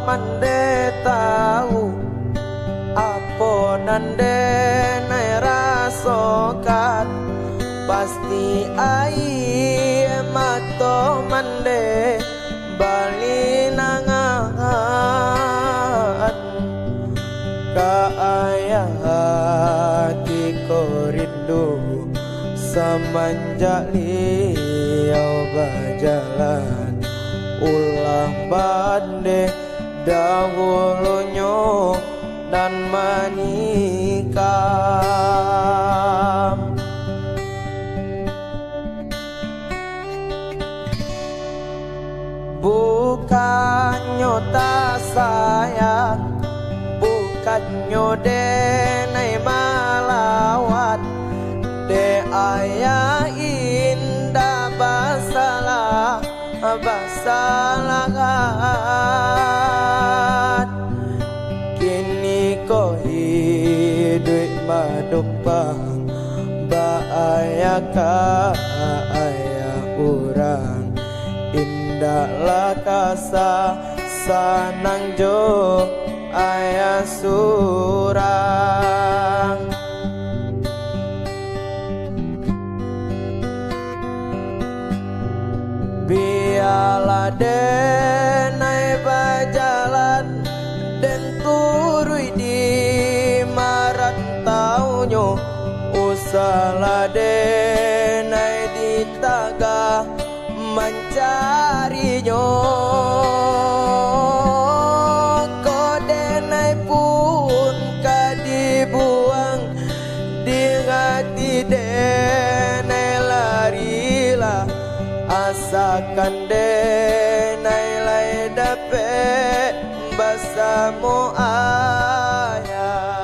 mande tahu apa nande nai rasokan pasti ai mato mande bali nangan ka ayah hati ko rindu semenjak liau berjalan ulang bande dahulunya dan menikah. Bukannya tak sayang, bukannya denai malawat, de ayah indah basalah basalahan. Kini kau hidup madumpang baaya ka ayah urang indahlah kasa sanang jo ayah surang. Biarlah denai berjalan dan turui di marantaunya usahlah denai di taga mencarinya kau denai pun kadibuang di hati denai larilah asakan denai lai dapat bersama ayah.